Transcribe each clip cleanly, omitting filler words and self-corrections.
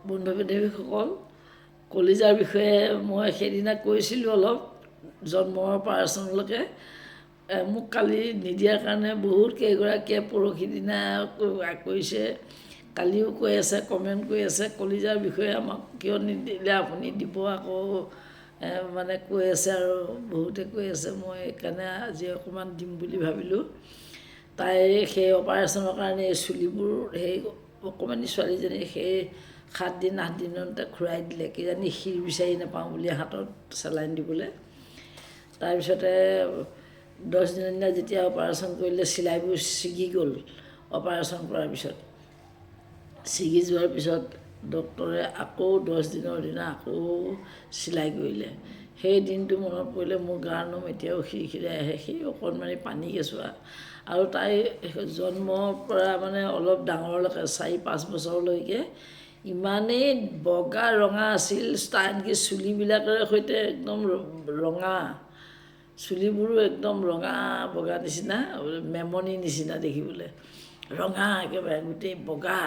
বন্ধু বান্ধৱীসকল, কলিজাৰ বিষয়ে মই সেইদিনা কৈছিলোঁ অলপ, জন্মৰ অপাৰেশ্যনলৈকে। মোক কালি নিদিয়াৰ কাৰণে বহুত কেইগৰাকীয়ে পৰহি দিনা কৰিছে, কালিও কৈ আছে, কমেণ্ট কৰি আছে, কলিজাৰ বিষয়ে আমাক কিয় নিদিলে, আপুনি দিব আকৌ মানে কৈ আছে আৰু বহুতে কৈ আছে। মই সেইকাৰণে আজি অকণমান দিম বুলি ভাবিলোঁ। তাইৰ সেই অপাৰেশ্যনৰ কাৰণে চুলিবোৰ সেই অকণমানি ছোৱালীজনী সেই 7 দিন 8 দিনতে ঘূৰাই দিলে, কিজানি শিৰ বিচাৰি নাপাওঁ বুলি হাতত চেলাইন দিবলৈ। তাৰপিছতে 10 দিনৰ দিনা যেতিয়া অপাৰেশ্যন কৰিলে, চিলাইবোৰ ছিগি গ'ল। অপাৰেশ্যন কৰাৰ পিছত ছিগি যোৱাৰ পিছত ডক্টৰে আকৌ 10 দিনৰ দিনা আকৌ চিলাই কৰিলে। সেই দিনটো মনত পৰিলে মোৰ গাৰ নোম এতিয়াও খিৰখিৰাই আহে, সেই অকণমানি পানী কেঁচুৱা। আৰু তাই জন্মৰ পৰা মানে অলপ ডাঙৰলৈকে 4-5 বছৰলৈকে ইমানেই বগা ৰঙা আছিল, তাৰ আনকি চুলিবিলাকৰ সৈতে একদম ৰঙা, চুলিবোৰো একদম ৰঙা বগা নিচিনা, মেমনি নিচিনা দেখিবলৈ, ৰঙা একেবাৰে গোটেই বগা,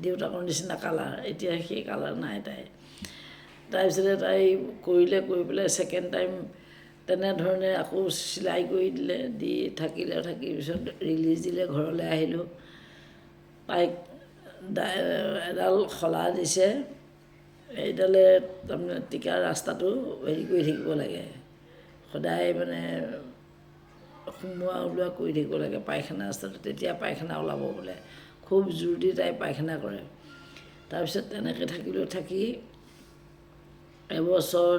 দেউতাকৰ নিচিনা কালাৰ। এতিয়া সেই কালাৰ নাই তাই। তাৰপিছতে তাই কৰি পেলাই ছেকেণ্ড টাইম তেনেধৰণে আকৌ চিলাই কৰি দিলে, দি থাকিলে, থাকি পিছত ৰিলিজ দিলে, ঘৰলৈ আহিলোঁ। তাইক এডাল শলা দিছে, এইডালে তাৰমানে টিকাৰ ৰাস্তাটো হেৰি কৰি থাকিব লাগে, সদায় মানে সোমোৱা ওলোৱা কৰি থাকিব লাগে পায়খানা ৰাস্তাটো, তেতিয়া পায়খানা ওলাব বোলে। খুব জোৰ দি তাই পায়খানা কৰে। তাৰপিছত তেনেকৈ থাকি এবছৰ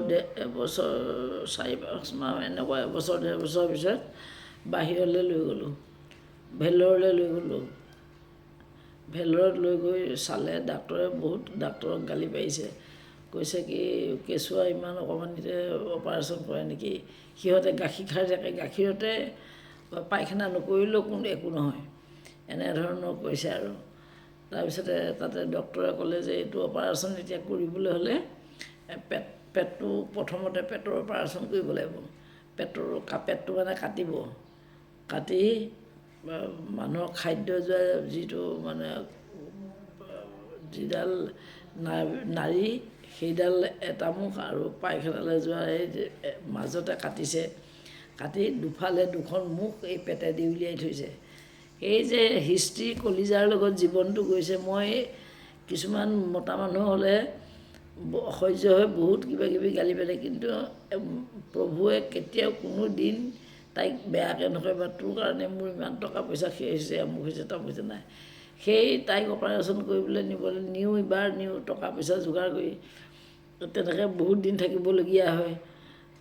4-5 মাহ এনেকুৱা, এবছৰ 1.5 বছৰৰ পিছত বাহিৰলৈ লৈ গ'লোঁ, ভেল'ৰলৈ লৈ গ'লোঁ। ভেল'ৰত লৈ গৈ চালে ডাক্তৰে, বহুত ডাক্তৰক গালি পাৰিছে, কৈছে কি কেঁচুৱা ইমান অকণমানিতে অপাৰেশ্যন কৰে নেকি, সিহঁতে গাখীৰ খাই থাকে, গাখীৰতে পায়খানা নকৰিলেও একো নহয়, এনেধৰণৰ কৈছে আৰু। তাৰপিছতে তাতে ডক্তৰে ক'লে যে এইটো অপাৰেশ্যন এতিয়া কৰিবলৈ হ'লে পেটটো প্ৰথমতে পেটৰ অপাৰেশ্যন কৰিব লাগিব। পেটটো মানে কাটিব, কাটি মানুহৰ খাদ্য যোৱা যিটো মানে যিডাল নাড়ী, সেইডাল এটা মুখ আৰু পায়খানালৈ যোৱা এই মাজতে কাটিছে, কাটি দুফালে 2খন মুখ এই পেটেদি উলিয়াই থৈছে। এই যে হিষ্ট্ৰী কলিজাৰ লগত জীৱনটো গৈছে। মই কিছুমান মতা মানুহ হ'লে অসহ্য হৈ বহুত কিবাকিবি গালি পাৰে, কিন্তু প্ৰভুৱে কেতিয়াও কোনো দিন তাইক বেয়াকৈ নকয় বা তোৰ কাৰণে মোৰ ইমান টকা পইচা শেষ হৈছে, আমুক হৈছে তামুক হৈছে, নাই। সেই তাইক অপাৰেশ্যন কৰিবলৈ নিওঁ, টকা পইচা যোগাৰ কৰি, তেনেকৈ বহুত দিন থাকিবলগীয়া হয়।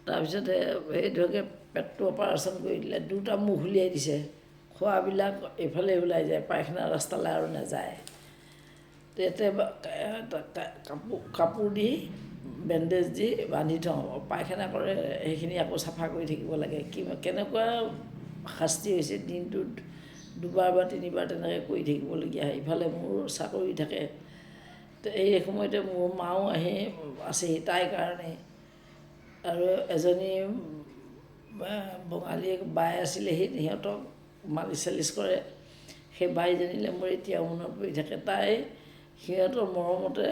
তাৰপিছতে সেইটোকে পেটটো অপাৰেশ্যন কৰি দিলে, 2টা মুখ উলিয়াই দিছে, খোৱাবিলাক এইফালে ওলাই যায়, পায়খানা ৰাস্তালৈ আৰু নাযায়। কাপোৰ দি বেণ্ডেজ দি বান্ধি থওঁ, পায়খানা কৰে সেইখিনি আকৌ চাফা কৰি থাকিব লাগে। কেনেকুৱা শাস্তি হৈছে, দিনটোত 2বাৰ বা 3বাৰ তেনেকৈ কৰি থাকিবলগীয়া হয়। ইফালে মোৰ চাকৰি থাকে, এই সময়তে মোৰ মাও আছেহি তাইৰ কাৰণে। আৰু এজনী বঙালী বাই আছিলে, সিহঁতক মালিচ চালিচ কৰে, সেই বাইজনীলৈ মোৰ এতিয়াও মনত পৰি থাকে। তাই সিহঁতৰ মৰমতে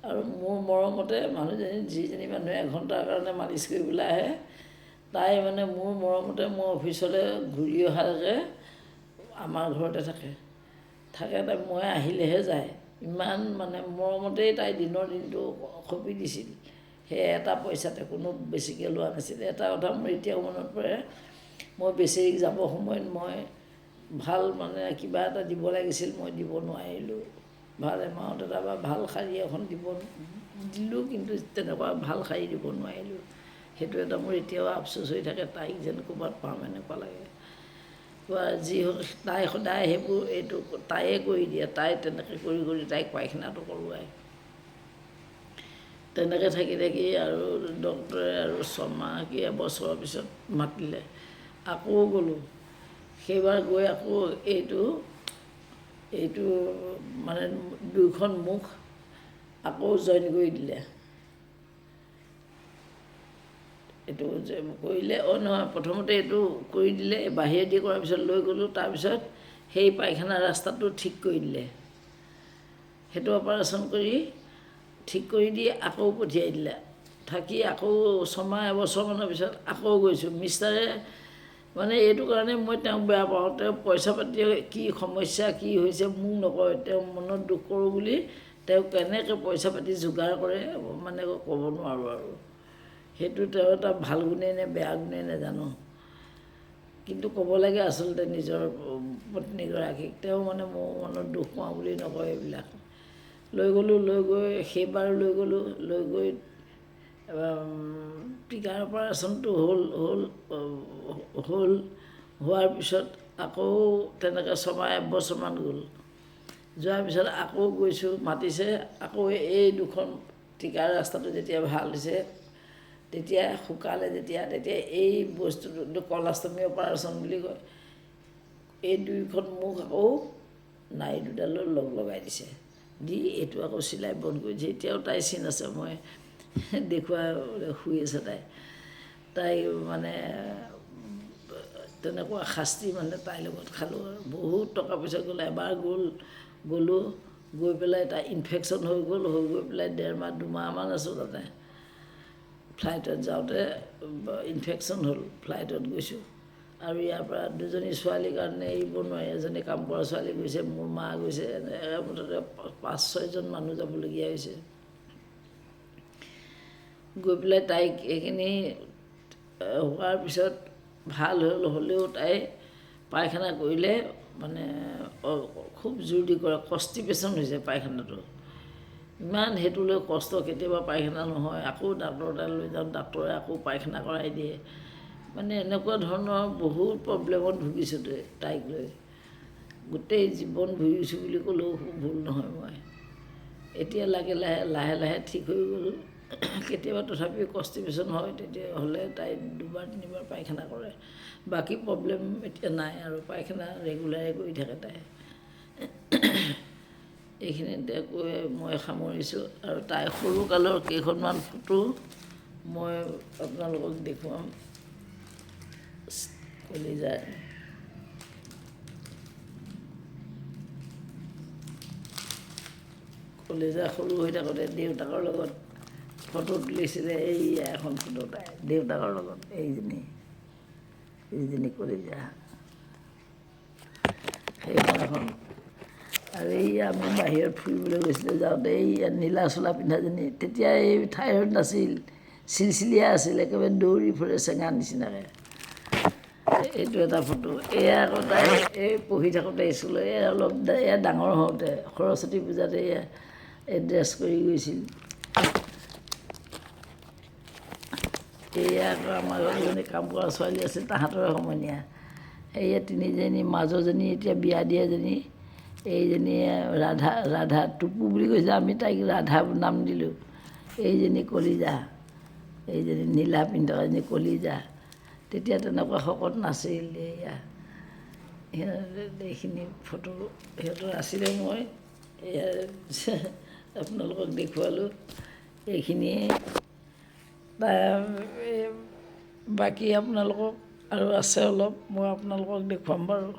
আৰু মোৰ মৰমতে, মানুহজনী যিজনী মানুহে এঘণ্টাৰ কাৰণে মালিচ কৰিবলৈ আহে, তাই মানে মোৰ মৰমতে মই অফিচলৈ ঘূৰি অহালৈকে আমাৰ ঘৰতে থাকে। তাই মই আহিলেহে যায়, ইমান মানে মৰমতেই তাই দিনৰ দিনটো খপি দিছিল। সেই এটা পইচাতে, কোনো বেছিকৈ লোৱা নাছিল। এটা কথা মোৰ এতিয়াও মনত পৰে, মই বেচেৰীক যাব সময়ত মই ভাল মানে কিবা এটা দিব লাগিছিল, মই দিব নোৱাৰিলোঁ। ভাল এমাউণ্ট এটা বা ভাল শাৰী এখন দিলোঁ, কিন্তু তেনেকুৱা ভাল শাৰী দিব নোৱাৰিলোঁ। সেইটো এটা মোৰ এতিয়াও আফচোচ হৈ থাকে, তাইক যেন ক'ৰবাত পাম এনেকুৱা লাগে। যি হওক তাই সদায় সেইবোৰ এইটো তাইয়ে কৰি দিয়ে, তাই তেনেকৈ কৰি তাইক পায়খানাটো কৰোৱায়। তেনেকৈ থাকি আৰু ডক্টৰে আৰু 6 মাহ কি এবছৰৰ পিছত মাতিলে, আকৌ গ'লোঁ। সেইবাৰ গৈ আকৌ এইটো মানে 2খন মুখ আকৌ জইন কৰি দিলে। এইটো যে কৰিলে, নহয়, প্ৰথমতে এইটো কৰি দিলে, বাহিৰেদি কৰাৰ পিছত লৈ গ'লোঁ। তাৰপিছত সেই পায়খানা ৰাস্তাটো ঠিক কৰি দিলে। সেইটো অপাৰেশ্যন কৰি ঠিক কৰি দি আকৌ পঠিয়াই দিলে। থাকি আকৌ ছমাহ এবছৰমানৰ পিছত আকৌ গৈছোঁ। মিষ্টাৰে মানে এইটো কাৰণে মই তেওঁক বেয়া পাওঁ, তেওঁ পইচা পাতি কি সমস্যা কি হৈছে মোক নকয়, তেওঁ মনত দুখ কৰোঁ বুলি তেওঁ কেনেকৈ পইচা পাতি যোগাৰ কৰে মানে ক'ব নোৱাৰোঁ আৰু। সেইটো তেওঁ এটা ভাল গুণেই নে বেয়া গুণেই নাজানো, কিন্তু ক'ব লাগে আচলতে নিজৰ পত্নীগৰাকীক। তেওঁ মানে মোৰ মনত দুখ পাওঁ বুলি নকয় এইবিলাক। লৈ গ'লোঁ, লৈ গৈ সেইবাৰ লৈ গ'লোঁ, লৈ গৈ টিকাৰ অপাৰেশ্যনটো হোৱাৰ পিছত আকৌ তেনেকৈ ছমাহ এবছৰমান গ'ল। যোৱাৰ পিছত আকৌ গৈছোঁ, মাতিছে আকৌ এই দুখন টিকাৰ ৰাস্তাটো যেতিয়া ভাল হৈছে তেতিয়া শুকালে তেতিয়া এই বস্তুটো কলাষ্টমী অপাৰেশ্যন বুলি কয়, এই দুইখন মুখ আকৌ নাড়ী দুডালৰ লগাই দিছে, দি এইটো আকৌ চিলাই বন্ধ কৰিছে। এতিয়াও তাই চিন আছে, মই দেখুৱাই শুই আছে তাই মানে তেনেকুৱা শাস্তি মানে তাইৰ লগত খালোঁ আৰু। বহুত টকা পইচা গ'ল। এবাৰ গ'লোঁ গৈ পেলাই তাই ইনফেকশ্যন হৈ গৈ পেলাই 1.5 মাহ 2 মাহমান আছোঁ তাতে। ফ্লাইটত যাওঁতে ইনফেকশ্যন হ'ল, ফ্লাইটত গৈছোঁ। আৰু ইয়াৰ পৰা 2জনী ছোৱালীৰ কাৰণে এৰিব নোৱাৰি, এজনী কাম কৰা ছোৱালী গৈছে, মোৰ মা গৈছে, মুঠতে 5-6জন মানুহ যাবলগীয়া হৈছে। গৈ পেলাই তাইক এইখিনি হোৱাৰ পিছত ভাল হ'লেও তাই পায়খানা কৰিলে মানে খুব জোৰ দি কৰে, কনষ্টিপেশ্যন হৈছে পায়খানাটো। ইমান সেইটোলৈ কষ্ট, কেতিয়াবা পায়খানা নহয়, আকৌ ডাক্তৰ তালৈ লৈ যাওঁ, ডাক্তৰে আকৌ পায়খানা কৰাই দিয়ে। মানে এনেকুৱা ধৰণৰ বহুত প্ৰব্লেমত ভুগিছোঁ তাইক লৈ। গোটেই জীৱন ভুগিছোঁ বুলি ক'লেও ভুল নহয় মই। এতিয়া লাহে লাহে ঠিক হৈ গ'ল। কেতিয়াবা তথাপিও কনষ্টিপেশ্যন হয়, তেতিয়া হ'লে তাই 2-3বাৰ পায়খানা কৰে। বাকী প্ৰব্লেম এতিয়া নাই আৰু, পায়খানা ৰেগুলাৰে কৰি থাকে তাই। এইখিনিতে কৈ মই সামৰিছোঁ। আৰু তাইৰ সৰুকালৰ কেইখনমান ফটো মই আপোনালোকক দেখুৱাম। কলিজাৰ সৰু হৈ থাকোঁতে দেউতাকৰ লগত ফটো তুলিছিলে। এইয়া এখন ফটো তাই দেউতাকৰ লগত, এইজনী কলিজা, সেইখন এখন। আৰু এইয়া আমি বাহিৰত ফুৰিবলৈ গৈছিলোঁ, যাওঁতে এইয়া নীলা চোলা পিন্ধাজনী, তেতিয়া এই থাইৰয়ড নাছিল, চিলচিলীয়া আছিল, একেবাৰে দৌৰি ফুৰে চেঙা নিচিনাকৈ। এইটো এটা ফটো। এয়া আকৌ তাই এই পঢ়ি থাকোঁতে স্কুলত, এয়া ডাঙৰ হওঁতে সৰস্বতী পূজাতে এই ড্ৰেছ কৰি গৈছিল। এয়া আকৌ আমাৰ এজনী কাম কৰা ছোৱালী আছিল, তাহাঁতৰে সমনীয়া। এয়া 3জনী, মাজৰজনী এতিয়া বিয়া দিয়াজনী, এইজনী ৰাধা টুপু বুলি কৈছে, আমি তাইক ৰাধা নাম দিলোঁ। এইজনী কলিজা, এইজনী নীলা পিন্ধি থকাজনী কলিজা। তেতিয়া তেনেকুৱা শকত নাছিল। এয়া এইখিনি ফটো সিহঁতৰ আছিলে, মই এয়া আপোনালোকক দেখুৱালোঁ। এইখিনিয়ে বাকী আপোনালোকক আৰু আছে অলপ, মই আপোনালোকক দেখুৱাম বাৰু।